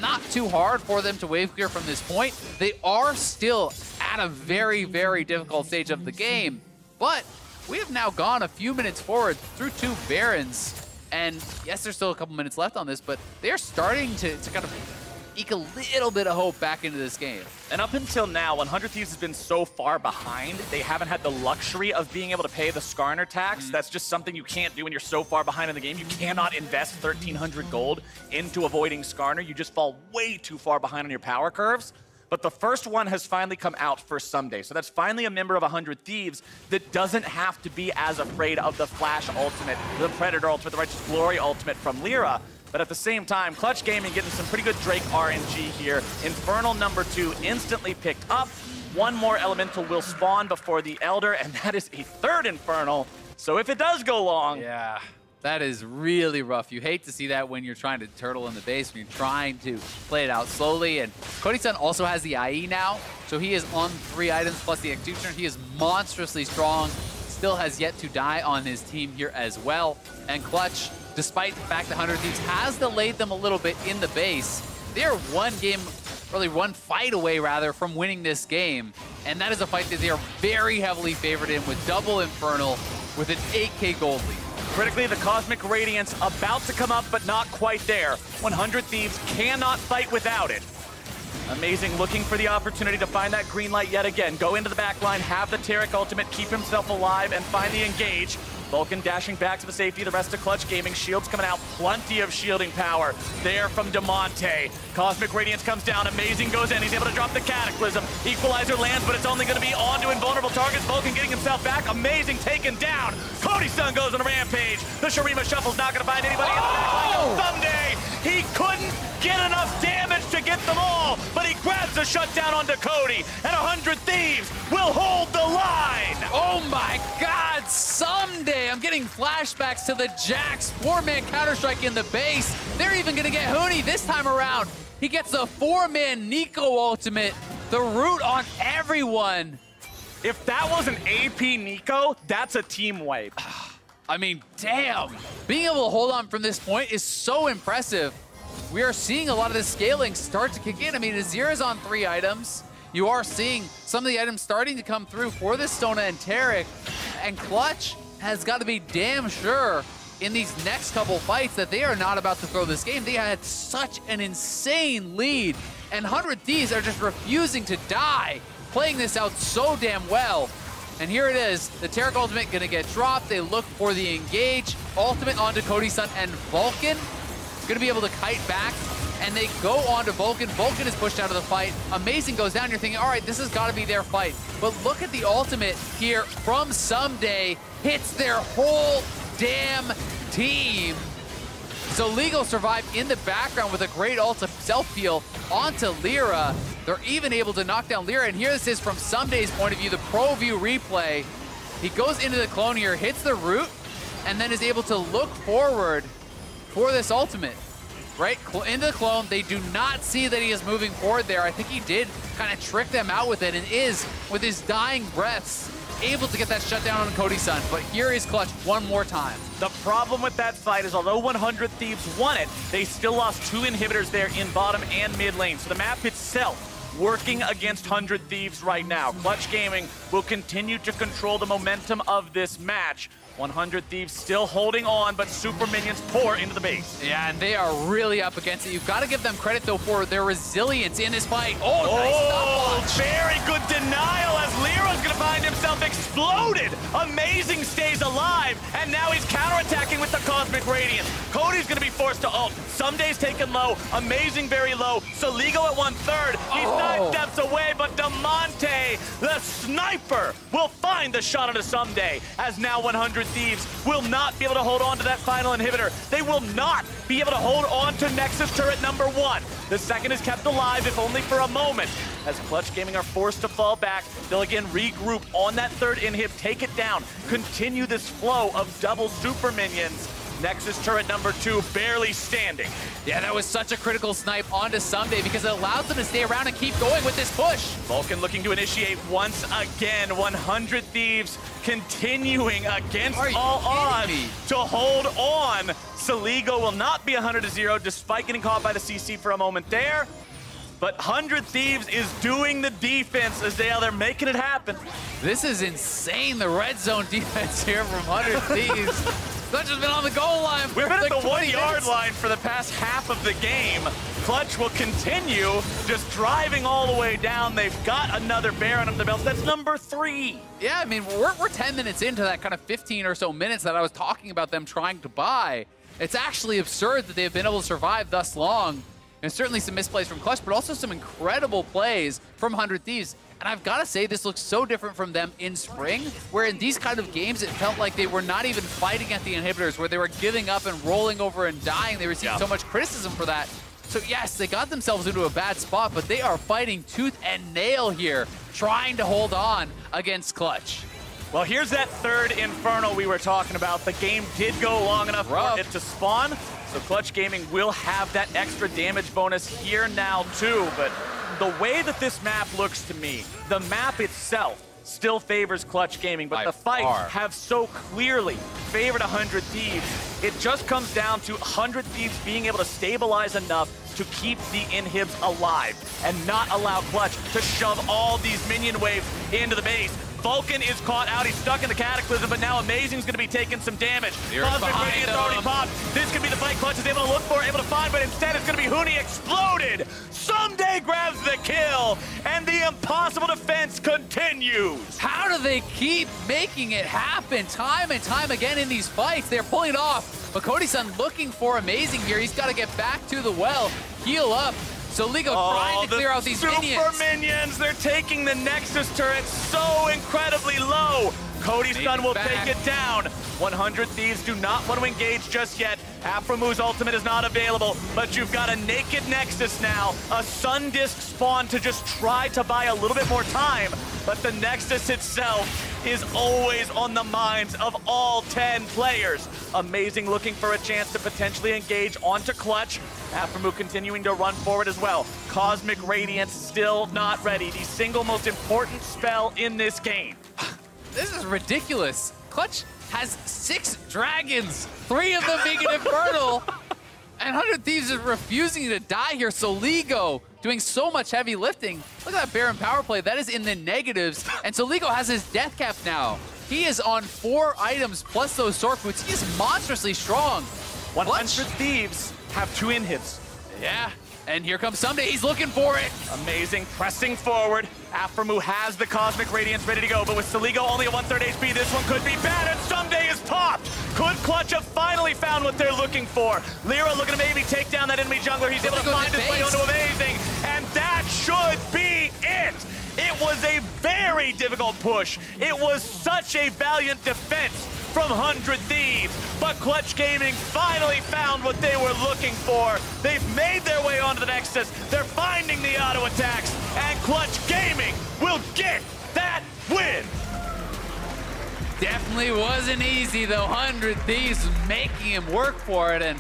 not too hard for them to wave clear from this point. They are still at a very, very difficult stage of the game, but we have now gone a few minutes forward through 2 Barons. And yes, there's still a couple minutes left on this, but they're starting to kind of eke a little bit of hope back into this game. And up until now, 100 Thieves has been so far behind, they haven't had the luxury of being able to pay the Skarner tax. That's just something you can't do when you're so far behind in the game. You cannot invest 1,300 gold into avoiding Skarner. You just fall way too far behind on your power curves. But the first one has finally come out for Someday. So that's finally a member of 100 Thieves that doesn't have to be as afraid of the Flash ultimate, the Predator ultimate, the Righteous Glory ultimate from Lyra. But at the same time, Clutch Gaming getting some pretty good Drake RNG here. Infernal number 2 instantly picked up. One more Elemental will spawn before the Elder, and that is a 3rd Infernal. So if it does go long... Yeah, that is really rough. You hate to see that when you're trying to turtle in the base, when you're trying to play it out slowly. And Cody-san also has the IE now, so he is on 3 items plus the executioner. He is monstrously strong, still has yet to die on his team here as well. And Clutch, despite the fact that 100 Thieves has delayed them a little bit in the base, they are one fight away rather from winning this game. And that is a fight that they are very heavily favored in with double Infernal with an 8k gold lead. Critically, the Cosmic Radiance about to come up, but not quite there. 100 Thieves cannot fight without it. Amazing, looking for the opportunity to find that green light yet again. Go into the back line, have the Taric ultimate, keep himself alive, and find the engage. Vulcan dashing back to the safety of the rest of Clutch Gaming. Shields coming out, plenty of shielding power there from Demonte. Cosmic Radiance comes down, Amazing goes in, he's able to drop the Cataclysm. Equalizer lands, but it's only going to be onto invulnerable targets. Vulcan getting himself back, Amazing taken down. Cody-san goes on a rampage. The Shurima Shuffle's not going to find anybody in the back line. Someday he couldn't get enough damage to get them all, but he grabs a shutdown onto Cody, and 100 Thieves will hold the line. Oh my God, Someday. I'm getting flashbacks to the Jax 4-man Counter-Strike in the base. They're even gonna get Huni this time around. He gets the 4-man Nico ultimate, the root on everyone. If that was an AP Nico, that's a team wipe. I mean, damn. Being able to hold on from this point is so impressive. We are seeing a lot of the scaling start to kick in. I mean, Azira's on 3 items. You are seeing some of the items starting to come through for this Stona and Taric. And Clutch has got to be damn sure in these next couple fights that they are not about to throw this game. They had such an insane lead. And 100 Thieves are just refusing to die, playing this out so damn well. And here it is, the Taric ultimate gonna get dropped. They look for the engage. Ultimate onto Cody-san and Vulcan. Gonna be able to kite back, and they go on to Vulcan. Vulcan is pushed out of the fight. Amazing goes down. You're thinking, all right, this has got to be their fight. But look at the ultimate here from Someday. Hits their whole damn team. So Legal survived in the background with a great ult to self-peel onto Lyra. They're even able to knock down Lyra, and here this is from Someday's point of view, the pro view replay. He goes into the clone here, hits the root, and then is able to look forward for this ultimate. Right, into the clone, they do not see that he is moving forward there. I think he did kind of trick them out with it and is, with his dying breaths, able to get that shutdown on Cody's son. But here is Clutch one more time. The problem with that fight is although 100 Thieves won it, they still lost 2 inhibitors there in bottom and mid lane. So the map itself working against 100 Thieves right now. Clutch Gaming will continue to control the momentum of this match. 100 Thieves still holding on, but super minions pour into the base. Yeah, and they are really up against it. You've got to give them credit, though, for their resilience in this fight. Oh, nice stopwatch. Very good denial as Lyra's going to find himself exploded. Amazing stays alive, and now he's counterattacking with the Cosmic Radiance. Cody's going to be forced to ult. Someday's taken low. Amazing very low. Soligo at 1/3. He's 9 steps away, but Damonte, the sniper, will find the shot onto Someday, as now 100 Thieves will not be able to hold on to that final inhibitor. They will not be able to hold on to Nexus turret number 1. The second is kept alive, if only for a moment. As Clutch Gaming are forced to fall back, they'll again regroup on that 3rd inhib, take it down, continue this flow of double super minions. Nexus turret number 2 barely standing. Yeah, that was such a critical snipe onto Someday because it allows them to stay around and keep going with this push. Vulcan looking to initiate once again. 100 Thieves continuing against all odds to hold on. Soligo will not be 100-0 despite getting caught by the CC for a moment there. But 100 Thieves is doing the defense as they're making it happen. This is insane, the red zone defense here from 100 Thieves. Clutch has been on the goal line. We've been at the 1-yard line for the past half of the game. Clutch will continue just driving all the way down. They've got another Baron under the belt. That's number 3. Yeah, I mean, we're 10 minutes into that kind of 15 or so minutes that I was talking about them trying to buy. It's actually absurd that they've been able to survive thus long. And certainly some misplays from Clutch, but also some incredible plays from 100 Thieves. And I've got to say, this looks so different from them in spring, where in these kind of games, it felt like they were not even fighting at the inhibitors, where they were giving up and rolling over and dying. They received so much criticism for that. So yes, they got themselves into a bad spot, but they are fighting tooth and nail here, trying to hold on against Clutch. Well, here's that 3rd Infernal we were talking about. The game did go long enough for it to spawn, so Clutch Gaming will have that extra damage bonus here now too. But the way that this map looks to me, the map itself still favors Clutch Gaming, but the fights have so clearly favored 100 Thieves. It just comes down to 100 Thieves being able to stabilize enough to keep the inhibs alive and not allow Clutch to shove all these minion waves into the base. Vulcan is caught out. He's stuck in the Cataclysm, but now Amazing's going to be taking some damage. Cosmic Radiance already popped. This could be the fight Clutch is able to look for, able to find, but instead it's going to be Huni exploded. Someday grabs the kill, and the impossible defense continues. How do they keep making it happen time and time again in these fights? They're pulling it off, but Cody-san looking for Amazing here. He's got to get back to the well, heal up. Soligo trying to clear out these minions. Super minions, they're taking the Nexus turret so incredibly low. Cody's son will take it down. 100 Thieves do not want to engage just yet. Aphromu's ultimate is not available, but you've got a naked Nexus now, a Sun Disc spawn to just try to buy a little bit more time, but the Nexus itself is always on the minds of all 10 players. Amazing looking for a chance to potentially engage onto Clutch. Aphromu continuing to run forward as well. Cosmic Radiance still not ready. The single most important spell in this game. This is ridiculous. Clutch has 6 dragons, 3 of them being an Infernal, and 100 Thieves is refusing to die here. Soligo doing so much heavy lifting. Look at that Baron power play. That is in the negatives, and Soligo has his death cap now. He is on 4 items plus those sword boots. He is monstrously strong. 100 Thieves have 2 inhibs. Yeah. And here comes Someday. He's looking for it. Amazing, pressing forward. Aphromu has the Cosmic Radiance ready to go, but with Soligo only at 1/3 HP, this one could be bad, and Someday is popped. Could Clutch have finally found what they're looking for? Lyra looking to maybe take down that enemy jungler. He's able to find his way onto Amazing, and that should be it. It was a very difficult push. It was such a valiant defense from 100 Thieves. But Clutch Gaming finally found what they were looking for. They've made their way onto the Nexus. They're finding the auto attacks, and Clutch Gaming will get that win. Definitely wasn't easy, though. 100 Thieves making him work for it, and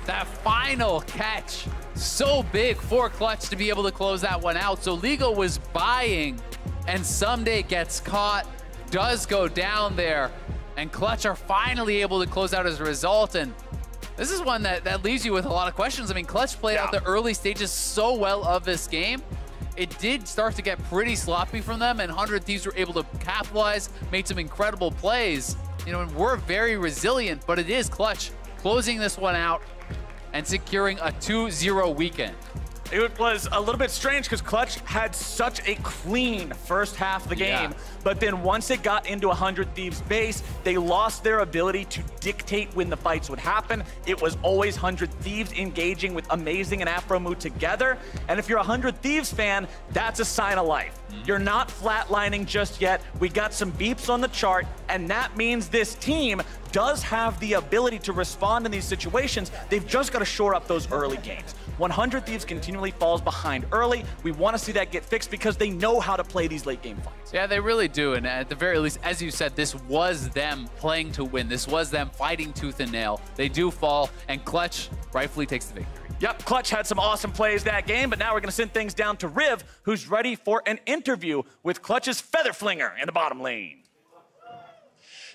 that final catch, so big for Clutch to be able to close that one out. So Ligo was buying, and Someday gets caught, does go down there, and Clutch are finally able to close out as a result. And this is one that leaves you with a lot of questions. I mean, Clutch played out the early stages so well of this game. It did start to get pretty sloppy from them, and 100 Thieves were able to capitalize, made some incredible plays. You know, and we're very resilient, but it is Clutch closing this one out and securing a 2-0 weekend. It was a little bit strange because Clutch had such a clean first half of the game, but then once it got into 100 Thieves base, they lost their ability to dictate when the fights would happen. It was always 100 Thieves engaging with Amazing and Afromu together, and if you're a 100 Thieves fan, that's a sign of life. You're not flatlining just yet. We got some beeps on the chart, and that means this team does have the ability to respond in these situations. They've just got to shore up those early games. 100 Thieves continually falls behind early. We want to see that get fixed because they know how to play these late game fights. Yeah, they really do. And at the very least, as you said, this was them playing to win. This was them fighting tooth and nail. They do fall, and Clutch rightfully takes the victory. Yep, Clutch had some awesome plays that game, but now we're going to send things down to Riv, who's ready for an interview with Clutch's Feather Flinger in the bottom lane.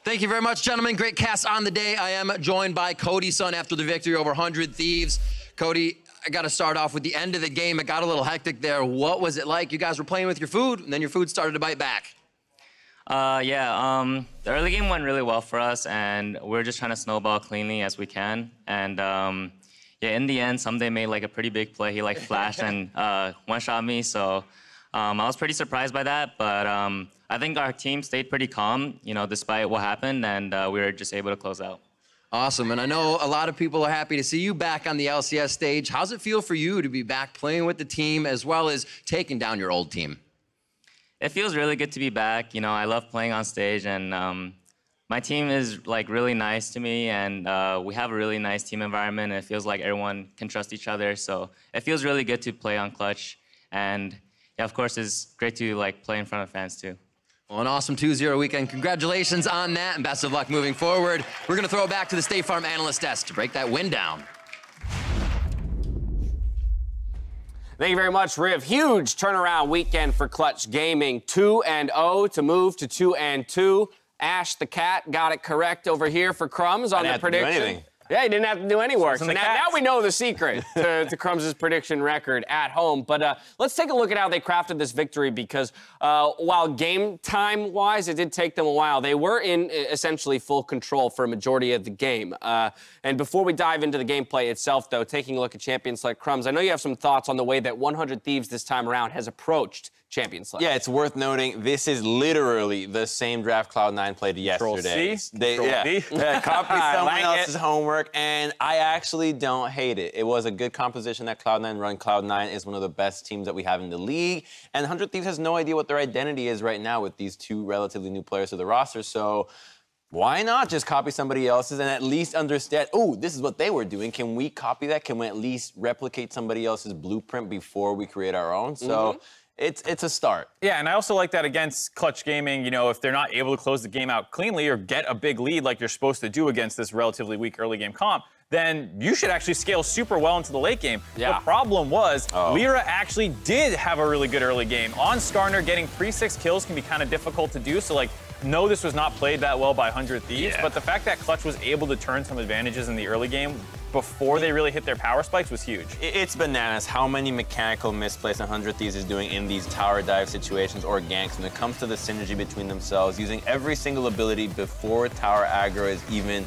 Thank you very much, gentlemen. Great cast on the day. I am joined by Cody's son after the victory over 100 Thieves. Cody, I got to start off with the end of the game. It got a little hectic there. What was it like? You guys were playing with your food, and then your food started to bite back. The early game went really well for us, and we're just trying to snowball cleanly as we can. And in the end, Someday made like a pretty big play. He like flashed and one-shot me, so I was pretty surprised by that. But I think our team stayed pretty calm, you know, despite what happened, and we were just able to close out. Awesome, and I know a lot of people are happy to see you back on the LCS stage. How's it feel for you to be back playing with the team as well as taking down your old team? It feels really good to be back. You know, I love playing on stage, and my team is like really nice to me, and we have a really nice team environment, and it feels like everyone can trust each other. So it feels really good to play on Clutch, and yeah, of course, it's great to like play in front of fans too. Well, an awesome 2-0 weekend. Congratulations on that, and best of luck moving forward. We're going to throw it back to the State Farm analyst desk to break that win down. Thank you very much, Riv. Huge turnaround weekend for Clutch Gaming. 2-0 to move to 2-2. Ash the Cat got it correct over here for Crumbs on the prediction. Yeah, he didn't have to do any work. So now we know the secret to Crumbs' prediction record at home. But let's take a look at how they crafted this victory, because while game time-wise, it did take them a while, they were in essentially full control for a majority of the game. And before we dive into the gameplay itself, though, taking a look at champions like Crumbs, I know you have some thoughts on the way that 100 Thieves this time around has approached Champions League. Yeah, it's worth noting this is literally the same draft Cloud9 played yesterday. Copy someone else's homework, and I actually don't hate it. It was a good composition that Cloud9 run. Cloud9 is one of the best teams that we have in the league, and 100 Thieves has no idea what their identity is right now with these two relatively new players to the roster, so why not just copy somebody else's and at least understand, oh, this is what they were doing. Can we copy that? Can we at least replicate somebody else's blueprint before we create our own? So it's a start. Yeah, and I also like that against Clutch Gaming, you know, if they're not able to close the game out cleanly or get a big lead like you're supposed to do against this relatively weak early game comp, then you should actually scale super well into the late game. The problem was Lyra actually did have a really good early game. On Skarner, getting 3-6 kills can be kind of difficult to do, so like, no, this was not played that well by 100 Thieves, but the fact that Clutch was able to turn some advantages in the early game before they really hit their power spikes was huge. It's bananas how many mechanical misplays 100 Thieves is doing in these tower dive situations or ganks when it comes to the synergy between themselves, using every single ability before tower aggro is even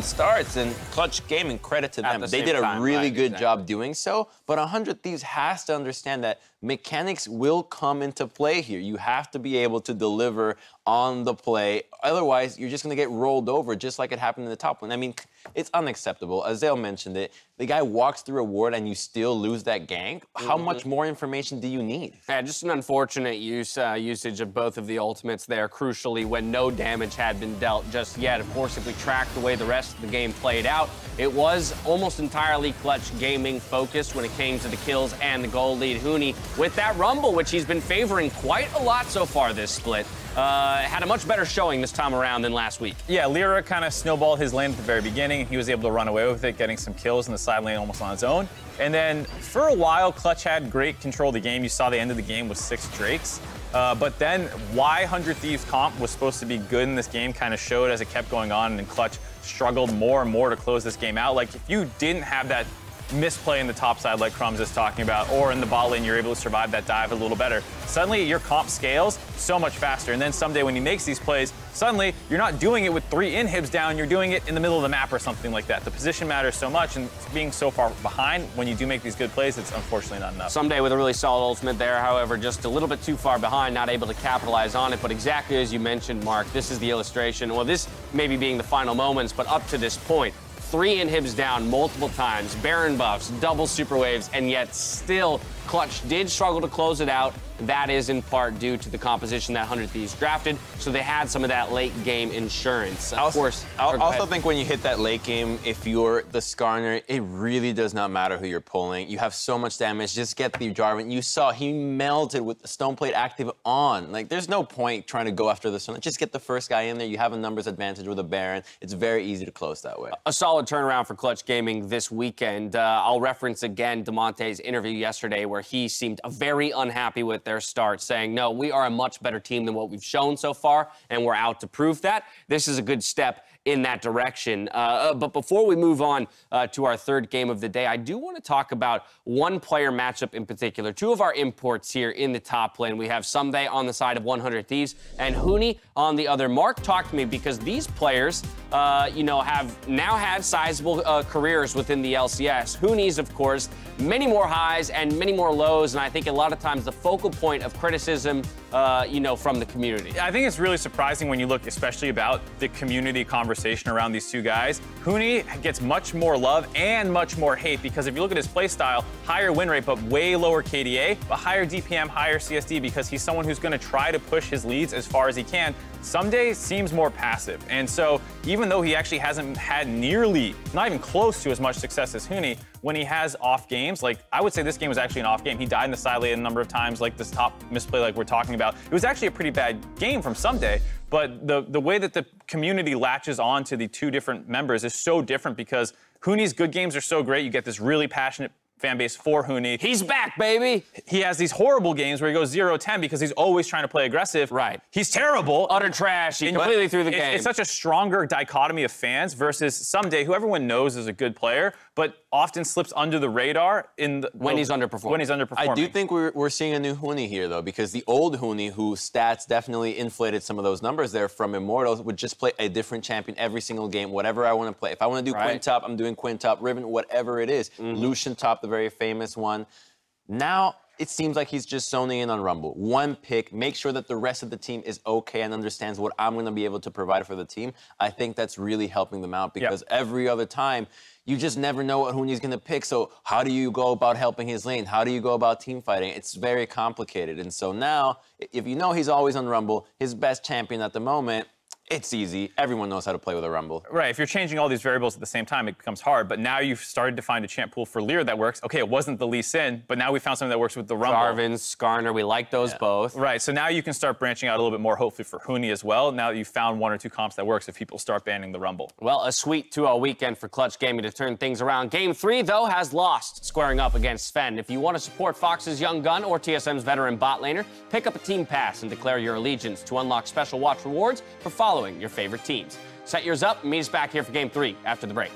starts, and Clutch Gaming, credit to them. They did a really good job doing so, but 100 Thieves has to understand that mechanics will come into play here. You have to be able to deliver on the play. Otherwise, you're just going to get rolled over just like it happened in the top lane. I mean, it's unacceptable. Azale mentioned it. The guy walks through a ward and you still lose that gank. How much more information do you need? Yeah, just an unfortunate usage of both of the ultimates there, crucially, when no damage had been dealt just yet. Of course, if we track the way the rest of the game played out, it was almost entirely Clutch Gaming focused when it came to the kills and the goal lead. Huni, with that Rumble, which he's been favoring quite a lot so far this split, had a much better showing this time around than last week. Yeah, Lyra kind of snowballed his lane at the very beginning. He was able to run away with it, getting some kills in the side lane almost on his own. And then for a while, Clutch had great control of the game. You saw the end of the game with 6 Drakes. But then why 100 Thieves comp was supposed to be good in this game kind of showed as it kept going on, and Clutch struggled more and more to close this game out. Like, if you didn't have that misplay in the top side like Crumbs is talking about, or in the bot lane, you're able to survive that dive a little better. Suddenly, your comp scales so much faster. And then someday when he makes these plays, suddenly you're not doing it with 3 inhibs down, you're doing it in the middle of the map or something like that. The position matters so much, and being so far behind when you do make these good plays, it's unfortunately not enough. Someday with a really solid ultimate there, however, just a little bit too far behind, not able to capitalize on it. But exactly as you mentioned, Mark, this is the illustration. Well, this maybe being the final moments, but up to this point, 3 inhibs down multiple times, Baron buffs, double super waves, and yet still Clutch did struggle to close it out. That is in part due to the composition that 100 Thieves drafted, so they had some of that late game insurance. Of course. I also think when you hit that late game, if you're the Skarner, it really does not matter who you're pulling. You have so much damage. Just get the Jarvan. You saw he melted with the Stone Plate active on. Like, there's no point trying to go after the Stone. Just get the first guy in there. You have a numbers advantage with a Baron. It's very easy to close that way. A solid turnaround for Clutch Gaming this weekend. I'll reference again DeMonte's interview yesterday where he seemed very unhappy with their start, saying, no, we are a much better team than what we've shown so far, and we're out to prove that. This is a good step in that direction. But before we move on to our third game of the day, I do want to talk about one player matchup in particular. 2 of our imports here in the top lane. We have Someday on the side of 100 Thieves and Huni on the other. Mark, talk to me, because these players, have now had sizable careers within the LCS. Huni's, of course, many more highs and many more lows, and I think a lot of times the focal point of criticism, from the community. I think it's really surprising when you look especially about the community conversation around these 2 guys. Huni gets much more love and much more hate, because if you look at his play style, higher win rate but way lower KDA, but higher DPM, higher CSD, because he's someone who's going to try to push his leads as far as he can. Someday seems more passive. And so even though he actually hasn't had nearly, not even close to as much success as Huni, when he has off games, like I would say this game was actually an off game. He died in the side lane a number of times, like this top misplay like we're talking about. It was actually a pretty bad game from Someday, but the way that the community latches on to the 2 different members is so different, because Huni's good games are so great. You get this really passionate fan base for Huni. He's back, baby. He has these horrible games where he goes 0-10 because he's always trying to play aggressive. Right. He's terrible. Utter trash. He completely threw the game. It's such a stronger dichotomy of fans versus Someday, who everyone knows is a good player, but often slips under the radar when he's underperforming. I do think we're seeing a new Huni here, though, because the old Huni, whose stats definitely inflated some of those numbers there from Immortals, would just play a different champion every single game, whatever I want to play. If I want to do Quintop, I'm doing Quintop, Riven, whatever it is. Lucian Top, the very famous one. Now, it seems like he's just zoning in on Rumble. One pick, make sure that the rest of the team is okay and understands what I'm going to be able to provide for the team. I think that's really helping them out, because every other time, you just never know what Huni's going to pick. So how do you go about helping his lane? How do you go about team fighting? It's very complicated. And so now, if you know he's always on Rumble, his best champion at the moment, it's easy. Everyone knows how to play with a Rumble. Right. If you're changing all these variables at the same time, it becomes hard. But now you've started to find a champ pool for Lyra that works. Okay, it wasn't the Lee Sin, but now we found something that works with the Rumble. Jarvan, Skarner, we like those both. Right. So now you can start branching out a little bit more, hopefully for Huni as well. Now that you've found 1 or 2 comps that works if people start banning the Rumble. Well, a sweet 2-0 weekend for Clutch Gaming to turn things around. Game 3, though, has lost, squaring up against Sven. If you want to support Fox's young gun or TSM's veteran bot laner, pick up a team pass and declare your allegiance to unlock special watch rewards for following your favorite team. Set yours up and meet us back here for Game 3 after the break.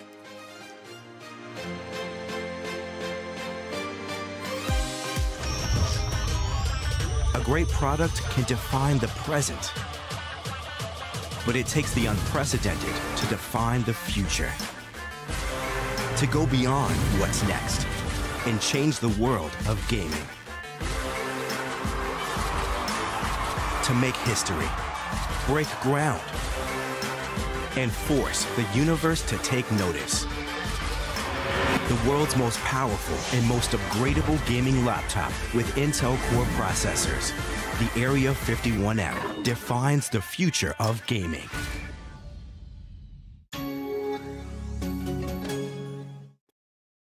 A great product can define the present, but it takes the unprecedented to define the future. To go beyond what's next and change the world of gaming. To make history break ground, and force the universe to take notice. The world's most powerful and most upgradable gaming laptop with Intel Core processors, the Area 51M, defines the future of gaming.